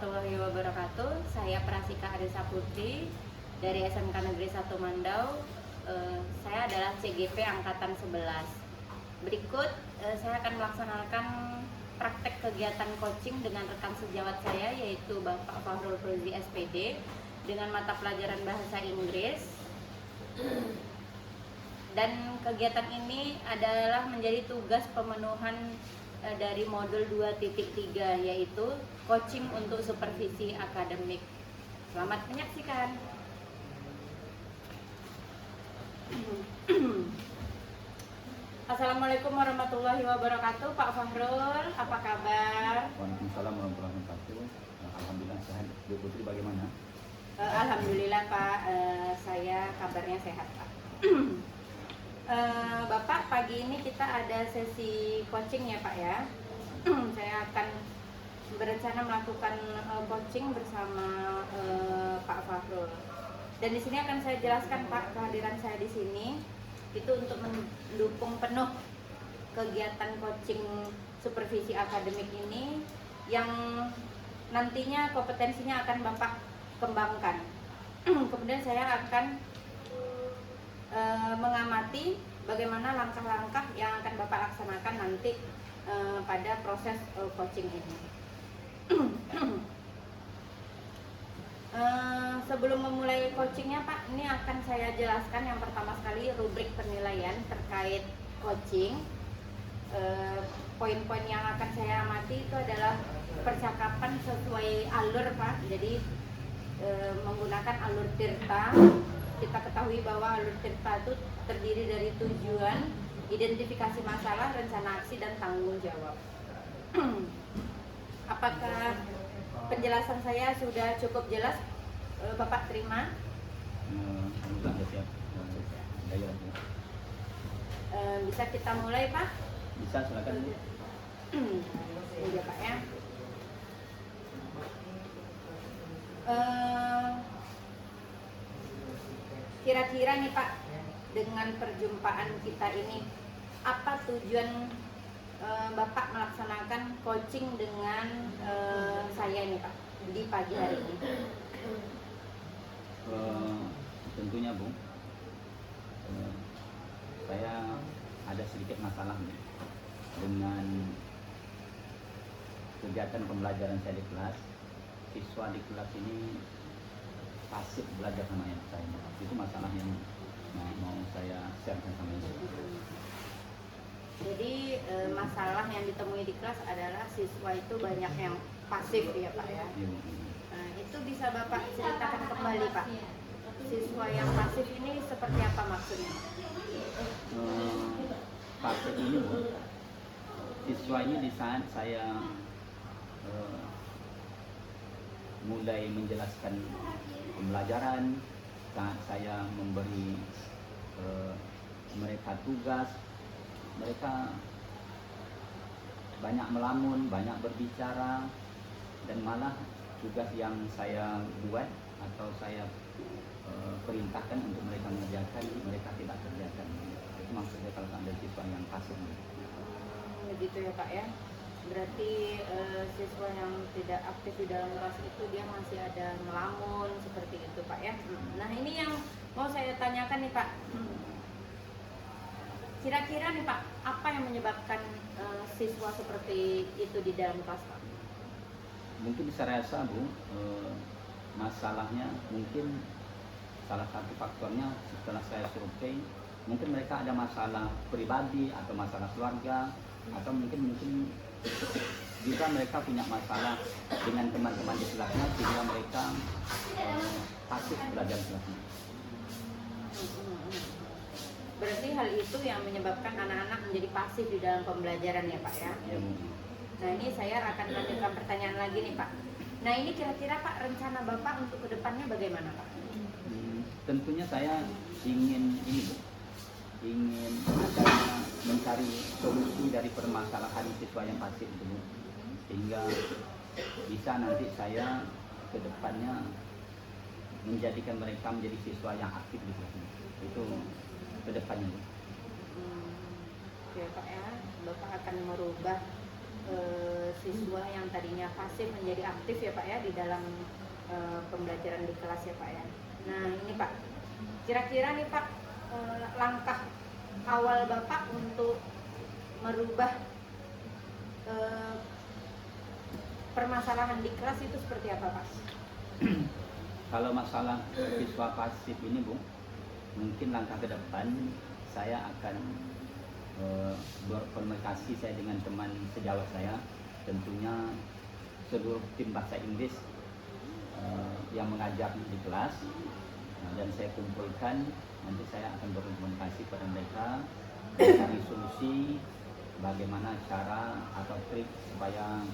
warahmatullahi wabarakatuh. Saya Prasika Arisa Putri dari SMK Negeri 1 Mandau. Saya adalah CGP Angkatan 11. Berikut saya akan melaksanakan praktek kegiatan coaching dengan rekan sejawat saya, yaitu Bapak Fahrul Rozi SPD, dengan mata pelajaran bahasa Inggris. Dan kegiatan ini adalah menjadi tugas pemenuhan dari modul 2.3, yaitu coaching untuk supervisi akademik. Selamat menyaksikan. Assalamualaikum warahmatullahi wabarakatuh. Pak Fahrul, apa kabar? Waalaikumsalam warahmatullahi wabarakatuh. Alhamdulillah sehat. Bu Putri bagaimana? Alhamdulillah Pak, saya kabarnya sehat Pak. Bapak, pagi ini kita ada sesi coaching ya Pak ya. Saya akan berencana melakukan coaching bersama Pak Fahrul. Dan di sini akan saya jelaskan Pak, kehadiran saya di sini itu untuk mendukung penuh kegiatan coaching supervisi akademik ini yang nantinya kompetensinya akan Bapak kembangkan. Kemudian saya akan mengamati bagaimana langkah-langkah yang akan Bapak laksanakan nanti pada proses coaching ini. Sebelum memulai coachingnya Pak, ini akan saya jelaskan yang pertama sekali rubrik penilaian terkait coaching. Poin-poin yang akan saya amati itu adalah percakapan sesuai alur Pak, jadi menggunakan alur Tirta. Kita ketahui bahwa alur Tirta itu terdiri dari tujuan, identifikasi masalah, rencana aksi, dan tanggung jawab. Apakah penjelasan saya sudah cukup jelas? Bapak terima? Alhamdulillah siap. Bisa kita mulai Pak? Bisa, silakan. Iya Pak ya. Kira-kira nih Pak, dengan perjumpaan kita ini, apa tujuan Bapak melaksanakan coaching dengan saya nih Pak di pagi hari ini? Tentunya Bu, saya ada sedikit masalah nih dengan kegiatan pembelajaran saya di kelas. Siswa di kelas ini pasif belajar sama yang saya. Itu masalah yang mau saya sharekan sama ibu. Jadi masalah yang ditemui di kelas adalah siswa itu banyak yang pasif ya Pak ya. Itu bisa Bapak ceritakan kembali Pak. Siswa yang pasif ini seperti apa maksudnya? Pasif ini Bu, siswa ini di saat saya mulai menjelaskan pembelajaran, saat saya memberi mereka tugas, mereka banyak melamun, banyak berbicara, dan malah tugas yang saya buat atau saya perintahkan untuk mereka mengerjakan, mereka tidak kerjakan. Itu maksudnya kalau ada siswa yang pasif. Begitu ya Pak ya. Berarti siswa yang tidak aktif di dalam kelas itu dia masih ada ngelamun seperti itu Pak ya. Nah ini yang mau saya tanyakan nih Pak. Kira-kira nih Pak, apa yang menyebabkan siswa seperti itu di dalam kelas Pak? Mungkin saya rasa Bu, masalahnya mungkin salah satu faktornya setelah saya survei, mungkin mereka ada masalah pribadi atau masalah keluarga, atau mungkin juga mereka punya masalah dengan teman-teman di kelasnya sehingga mereka pasif belajar di kelasnya. Berarti hal itu yang menyebabkan anak-anak menjadi pasif di dalam pembelajaran ya Pak ya? Ya, Nah ini saya akan lanjutkan pertanyaan lagi nih Pak. Nah ini kira-kira Pak rencana Bapak untuk kedepannya bagaimana Pak? Tentunya saya ingin ini Bu, ingin adanya mencari solusi dari permasalahan siswa yang pasif itu, sehingga bisa nanti saya ke depannya menjadikan mereka menjadi siswa yang aktif di kelasnya. Itu ke depannya. Oke Pak ya, Bapak akan merubah siswa yang tadinya pasif menjadi aktif ya Pak ya di dalam pembelajaran di kelas ya Pak ya. Nah ini Pak, kira-kira nih Pak, langkah awal Bapak untuk merubah permasalahan di kelas itu seperti apa Pak? Kalau masalah siswa pasif ini Bu, mungkin langkah ke depan saya akan berkomunikasi saya dengan teman sejawat saya, tentunya seluruh tim bahasa Inggris yang mengajar di kelas, dan saya kumpulkan, nanti saya akan berkomunikasi pada mereka mencari solusi bagaimana cara atau trik supaya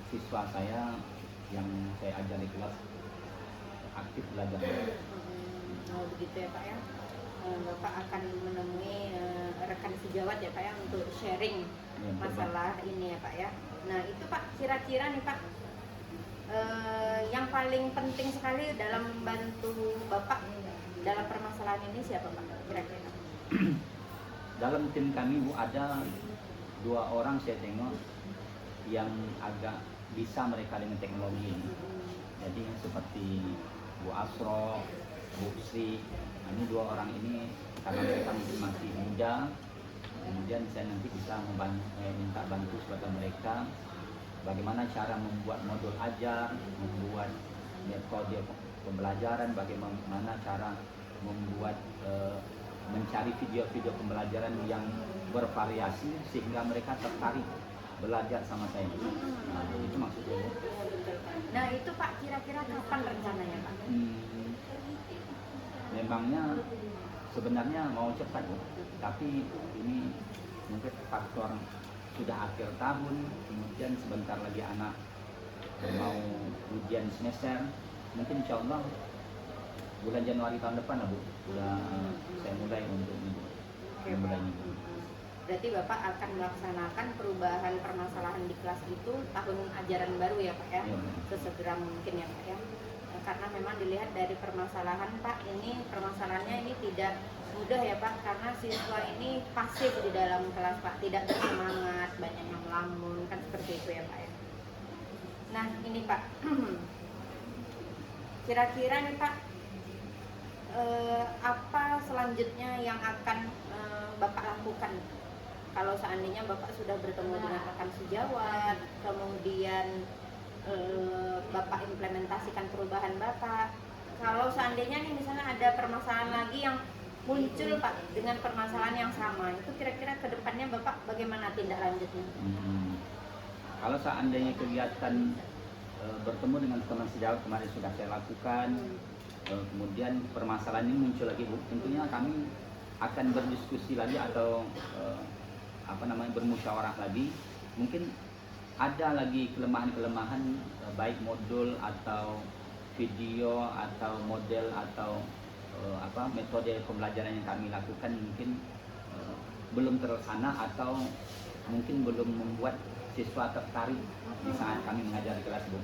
siswa saya yang saya ajar di kelas aktif belajar. Oh begitu ya Pak ya. Bapak akan menemui rekan sejawat ya Pak ya untuk sharing masalah ini ya Pak ya. Nah itu Pak, kira-kira nih Pak, yang paling penting sekali dalam membantu Bapak dalam permasalahan ini siapa Pak kira-kira? Dalam tim kami Bu, ada 2 orang saya tengok yang agak bisa mereka dengan teknologi ini. Jadi seperti Bu Asro, Bu Sri, ini 2 orang ini karena mereka mungkin masih muda, kemudian saya nanti bisa minta bantu kepada mereka bagaimana cara membuat modul ajar, membuat metode pembelajaran, bagaimana cara membuat mencari video-video pembelajaran yang bervariasi sehingga mereka tertarik belajar sama saya. Nah, itu maksudnya. Nah itu Pak, kira-kira kapan rencananya Pak? Memangnya sebenarnya mau cepat Bu, tapi ini mungkin faktor sudah akhir tahun, kemudian sebentar lagi anak mau ujian semester, mungkin insya Allah bulan Januari tahun depan lah Bu, sudah saya mulai untuk mulai ini. Berarti Bapak akan melaksanakan perubahan permasalahan di kelas itu tahun ajaran baru ya Pak ya? Ya. Sesegera mungkin ya Pak ya? Karena memang dilihat dari permasalahan Pak, ini permasalahannya ini tidak mudah ya Pak, karena siswa ini pasif di dalam kelas Pak, tidak bersemangat, banyak yang melamun, kan seperti itu ya Pak ya. Nah ini Pak, kira-kira nih Pak, apa selanjutnya yang akan Bapak lakukan kalau seandainya Bapak sudah bertemu dengan rekan sejawat, kemudian Bapak implementasikan perubahan Bapak. Kalau seandainya nih misalnya ada permasalahan lagi yang muncul Pak dengan permasalahan yang sama, itu kira-kira ke depannya Bapak bagaimana tindak lanjutnya? Kalau seandainya kegiatan bertemu dengan teman sejawat kemarin sudah saya lakukan, kemudian permasalahan ini muncul lagi Bu, tentunya kami akan berdiskusi lagi atau bermusyawarah lagi. Mungkin ada lagi kelemahan-kelemahan baik modul atau video atau model atau metode pembelajaran yang kami lakukan mungkin belum terlaksana atau mungkin belum membuat siswa tertarik di saat kami mengajar di kelas Bu.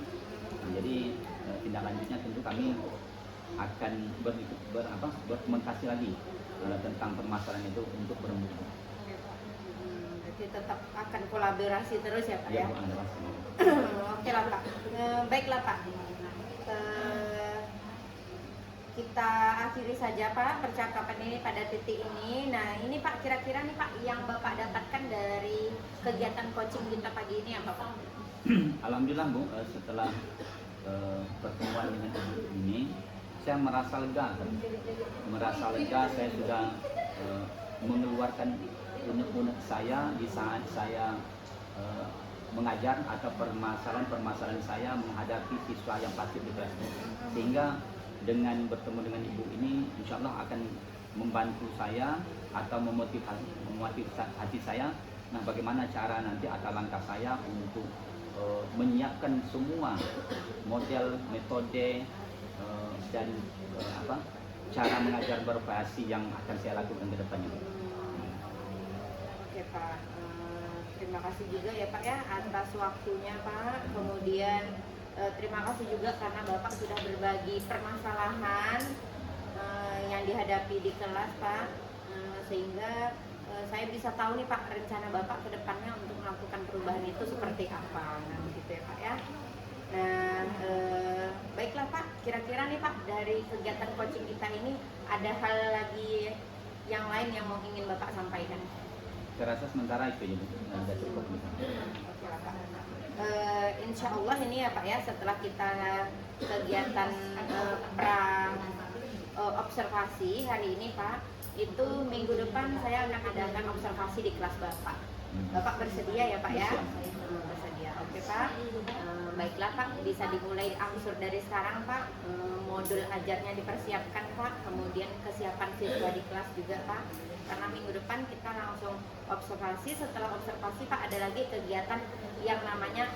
Jadi tindak lanjutnya tentu kami akan berkomunikasi lagi tentang permasalahan itu untuk berembuk. Berarti tetap akan kolaborasi terus ya Pak ya? Oke lah Pak, baiklah Pak, kita akhiri saja Pak percakapan ini pada titik ini. Nah ini Pak, kira-kira nih Pak yang Bapak dapatkan dari kegiatan coaching kita pagi ini apa Pak? Alhamdulillah Bu, setelah pertemuan dengan Ibu ini saya merasa lega. Saya sudah mengeluarkan unek-unek saya di saat saya mengajar atau permasalahan saya menghadapi siswa yang pasif di kelas. Sehingga dengan bertemu dengan Ibu ini insya Allah akan membantu saya atau memotivasi hati saya. Nah bagaimana cara nanti atau langkah saya untuk menyiapkan semua model, metode dan cara mengajar bervariasi yang akan saya lakukan ke depannya. Oke Pak, terima kasih juga ya Pak ya atas waktunya Pak. Kemudian terima kasih juga karena Bapak sudah berbagi permasalahan yang dihadapi di kelas Pak, sehingga saya bisa tahu nih Pak rencana Bapak ke depannya untuk melakukan perubahan itu seperti apa, nah begitu ya Pak ya. Nah, baiklah Pak, kira-kira nih Pak dari kegiatan coaching kita ini ada hal lagi yang lain yang mau ingin Bapak sampaikan? Saya rasa sementara itu ya, sudah cukup misalnya. Oke lah Pak. Insya Allah ini ya Pak ya, setelah kita kegiatan observasi hari ini Pak, itu minggu depan saya akan adakan observasi di kelas Bapak. Bapak bersedia ya Pak ya? Bersedia. Oke Pak. Baiklah Pak, bisa dimulai angsur dari sekarang Pak. Modul ajarnya dipersiapkan Pak, kemudian kesiapan siswa di kelas juga Pak. Karena minggu depan kita langsung observasi. Setelah observasi Pak ada lagi kegiatan yang namanya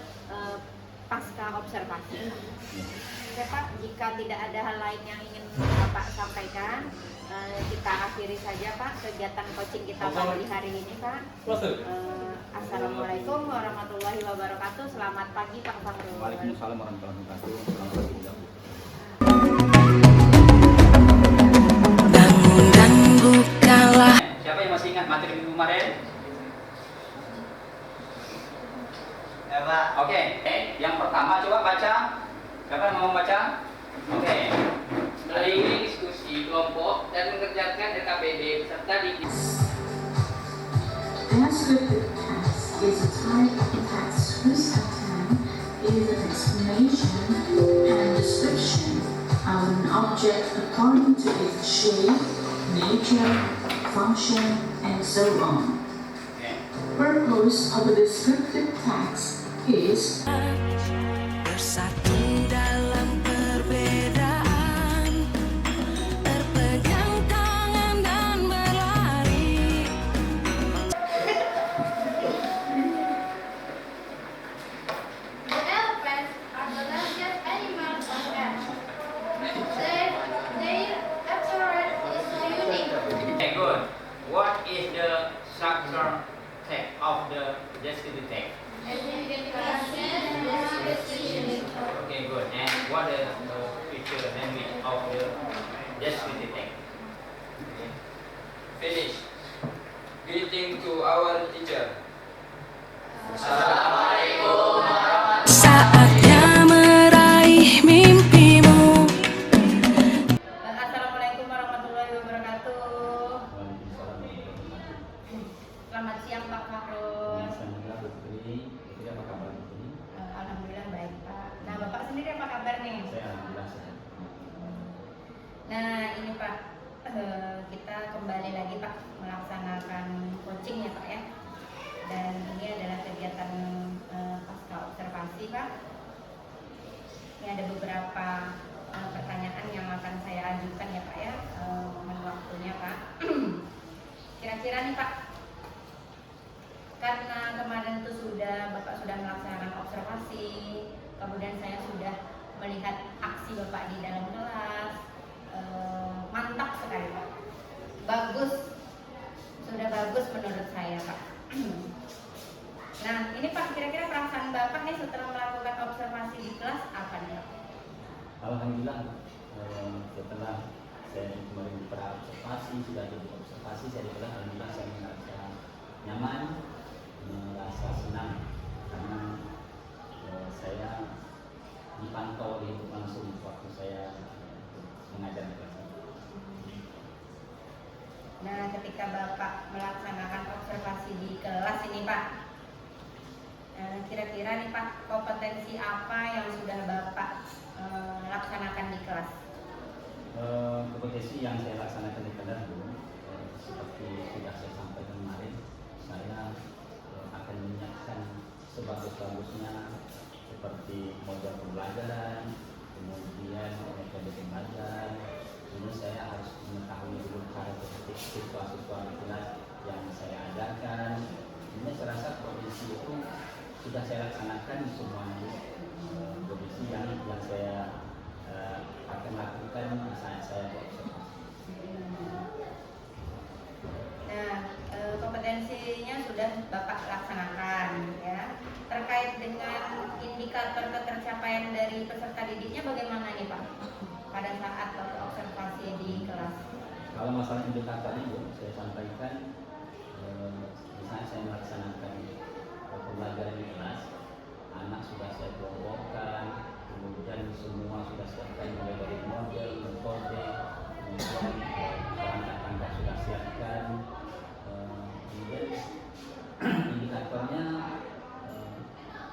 pasca observasi. Oke Pak, jika tidak ada hal lain yang ingin Bapak sampaikan, kita akhiri saja Pak kegiatan coaching kita pagi hari ini Pak. Assalamualaikum warahmatullahi wabarakatuh. Selamat pagi Pak Fahrul. Waalaikumsalam warahmatullahi wabarakatuh. Selamat pagi juga. Dan bukanlah. Siapa yang masih ingat materi minggu kemarin? Ya Pak. Oke, yang pertama coba baca. Siapa yang mau baca? Oke. Hari ini diskusi kelompok dan mengerjakan RKPD beserta di Descriptive text is a type of text whose content is an explanation and description of an object according to its shape, nature, function, and so on. Purpose of a descriptive text is Bersatu dalam perbedaan, berpegang tangan dan berlari. The elephants are the largest animals on Earth. Their appearance is unique. Okay, good. What is the structure text of the descriptive text? Identification, description. Okay, good. And what is the feature language of the descriptive text? Okay. Finish. Greeting to our teacher. Assalamualaikum. Saatnya meraih mimpimu. Assalamualaikum warahmatullahi wabarakatuh. Selamat siang Pak Fahrul. Apa kabar ini? Alhamdulillah baik Pak. Nah Bapak sendiri apa kabar nih? Saya alhamdulillah sehat. Nah ini Pak, kita kembali lagi Pak melaksanakan coaching ya Pak ya. Dan ini adalah kegiatan pasca observasi Pak. Ini ada beberapa pertanyaan yang akan saya ajukan ya Pak ya. Mohon waktunya Pak. Kira-kira nih Pak, karena kemarin itu Bapak sudah melaksanakan observasi, kemudian saya sudah melihat aksi Bapak di dalam kelas, mantap sekali Pak, bagus, sudah bagus menurut saya Pak. Nah ini Pak, kira-kira perasaan Bapak nih setelah melakukan observasi di kelas apa nih Pak? Alhamdulillah, setelah saya kemarin observasi, sudah jadi observasi, saya bilang alhamdulillah saya merasa nyaman, merasa senang karena saya dipantau hidup langsung waktu saya mengajar di kelas. Nah ketika Bapak melaksanakan observasi di kelas ini Pak, kira-kira nih Pak, kompetensi apa yang sudah Bapak laksanakan di kelas? Kompetensi yang saya laksanakan di kelas seperti sudah saya sampaikan kemarin, saya akan menyiapkan sebagus-bagusnya seperti model pembelajaran, kemudian metode pembelajaran. Ini saya harus mengetahui dulu cara berpikir siswa-siswa di kelas yang saya ajarkan. Ini saya rasa kompetensi itu sudah saya laksanakan di semua kompetensi yang saya akan lakukan saat saya beobservasi. Nah, kompetensinya sudah Bapak laksanakan ya. Terkait dengan indikator ketercapaian dari peserta didiknya bagaimana nih Pak pada saat Bapak observasi di kelas? Kalau masalah indikator itu saya sampaikan misalnya saya melaksanakan pembelajaran di kelas, anak sudah saya kelompokkan, kemudian semua sudah siapkan mulai dari model, metode, kemudian perangkat-perangkat sudah siapkan, kemudian indikatornya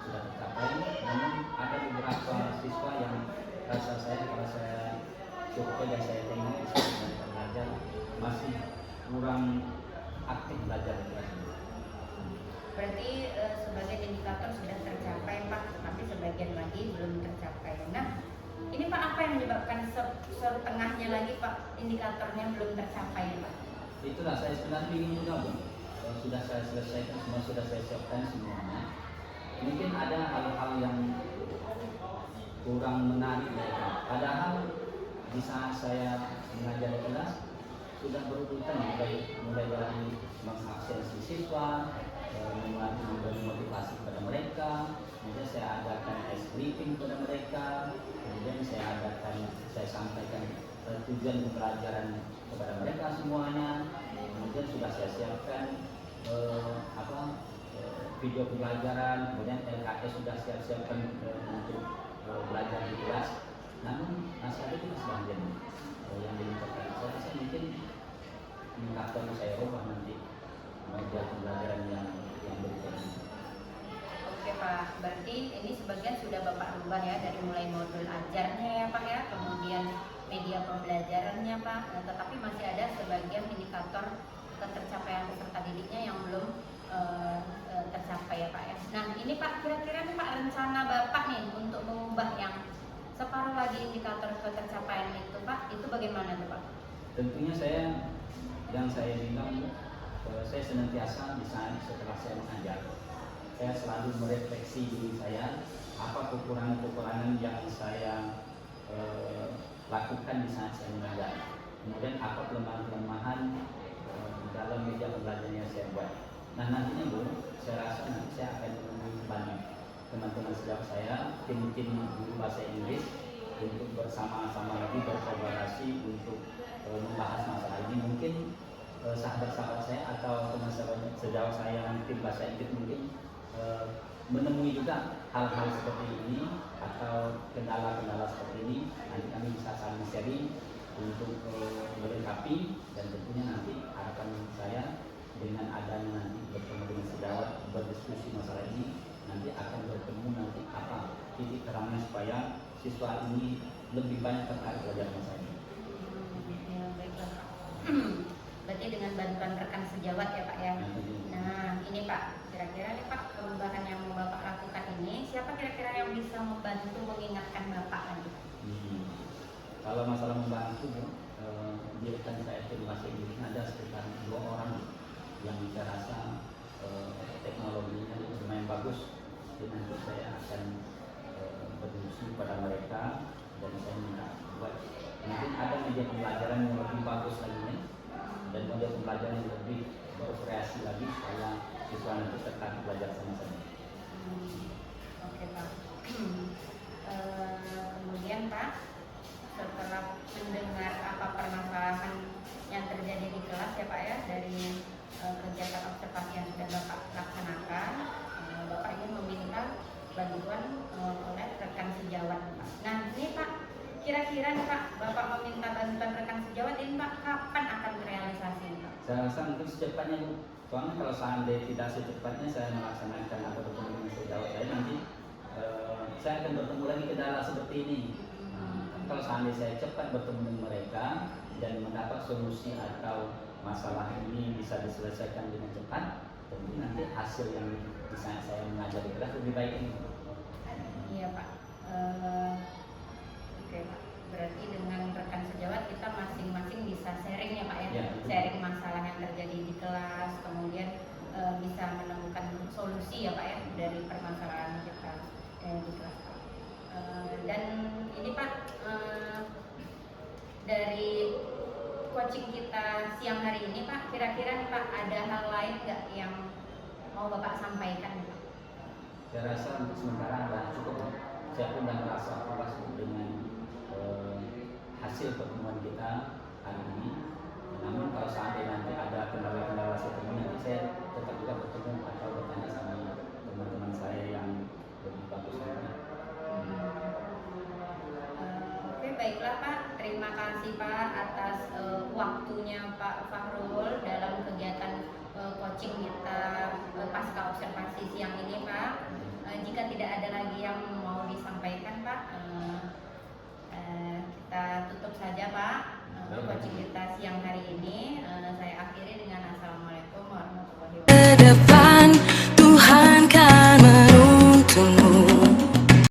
sudah tercapai. Namun ada beberapa siswa yang rasa saya kalau saya survei dan saya tengok dan belajar masih kurang aktif belajar di kelas. Berarti sebagian indikator sudah tercapai Pak, tapi sebagian lagi belum tercapai. Nah, ini Pak apa yang menyebabkan setengahnya lagi Pak indikatornya belum tercapai Pak? Itulah saya sebenarnya bingung juga Bu. Sudah saya selesaikan semua, sudah saya siapkan semuanya. Mungkin ada hal-hal yang kurang menarik mereka. Padahal di saat saya mengajar di kelas sudah berurutan mulai dari mengabsensi siswa, memberi motivasi kepada mereka, kemudian saya adakan ice briefing kepada mereka, kemudian saya sampaikan tujuan pembelajaran kepada mereka semuanya, kemudian sudah saya siapkan video pembelajaran, kemudian LKS sudah siapkan untuk belajar di kelas. Namun masih ada juga sebagian yang belum tercapai. Saya rasa mungkin indikator saya ubah nanti model pembelajaran yang berikutnya. Oke Pak, berarti ini sebagian sudah Bapak rubah ya, dari mulai modul ajarnya ya Pak ya, kemudian media pembelajarannya Pak, tetapi masih ada sebagian indikator ketercapaian peserta didiknya yang belum tercapai ya Pak ya. Nah ini Pak, kira-kira nih Pak rencana Bapak nih untuk mengubah yang separuh lagi indikator ketercapaian itu Pak, itu bagaimana tuh Pak? Tentunya yang saya bilang, saya senantiasa di saat setelah saya mengajar, saya selalu merefleksi diri saya, apa kekurangan-kekurangan yang saya lakukan di saat saya mengajar, kemudian apa kelemahan-kelemahan dalam media pembelajaran yang saya buat. Nah nantinya Bu, saya rasa nanti saya akan menemui banyak teman-teman sejawat saya, tim-tim guru bahasa Inggris, untuk bersama-sama lagi berkolaborasi untuk membahas masalah ini. Mungkin sahabat-sahabat saya atau teman sejawat saya yang tim bahasa Inggris mungkin menemui juga hal-hal seperti ini atau kendala-kendala seperti ini. Nanti kami bisa saling sharing untuk melengkapi, dan tentunya nanti harapan saya dengan adanya nanti bertemu dengan sejawat berdiskusi masalah ini, nanti akan bertemu nanti apa titik terangnya supaya siswa ini lebih banyak tertarik belajar masalah ini. Ya baiklah Pak. Berarti dengan bantuan rekan sejawat ya Pak ya. Nah ini Pak, kira-kira nih Pak perubahan yang mau Bapak lakukan ini, siapa kira-kira yang bisa membantu mengingatkan Bapak lagi? Kalau masalah membantu, di rekan saya tim bahasa Inggris ada sekitar 2 orang yang saya rasa teknologinya lumayan bagus. Jadi nanti saya akan berdiskusi pada mereka dan saya minta buat mungkin ada media pembelajaran yang lebih bagus lagi dan media pembelajaran yang lebih bervariasi lagi supaya siswa nanti tertarik belajar sama-sama. Oke Pak. Kemudian Pak, setelah mendengar apa permasalahan yang terjadi di kelas ya Pak ya, dari kegiatan observasi yang sudah Bapak laksanakan, Bapak ingin meminta bantuan oleh rekan sejawat Pak. Nah ini Pak, kira-kira nih Pak, Bapak meminta bantuan rekan sejawat ini Pak, kapan akan terrealisasi Pak? Saya rasa mungkin secepatnya Bu. Soalnya kalau seandainya tidak secepatnya saya melaksanakan atau bertemu dengan sejawat saya, nanti saya akan bertemu lagi kendala seperti ini. Kalau seandainya saya cepat bertemu dengan mereka dan mendapat solusi atau masalah ini bisa diselesaikan dengan cepat, tentu nanti hasil yang bisa saya mengajar di kelas lebih baik ini. Iya Pak. Oke Pak. Berarti dengan rekan sejawat kita masing-masing bisa sharing ya Pak ya, Ya, sharing masalah yang terjadi di kelas, kemudian bisa menemukan solusi ya Pak ya dari permasalahan kita di kelas Pak. Dan ini Pak, dari coaching kita siang hari ini Pak, kira-kira nih Pak ada hal lain nggak yang mau Bapak sampaikan Pak? Saya rasa untuk sementara sudah cukup. Saya pun sudah merasa puas dengan hasil pertemuan kita hari ini. Namun kalau seandainya nanti ada kendala-kendala seperti ini, nanti saya tetap juga bertemu atau bertanya sama teman-teman saya yang lebih bagus lagi. Oke, baiklah Pak. Terima kasih Pak atas waktunya Pak Fahrul dalam kegiatan coaching kita pasca observasi siang ini Pak. Jika tidak ada lagi yang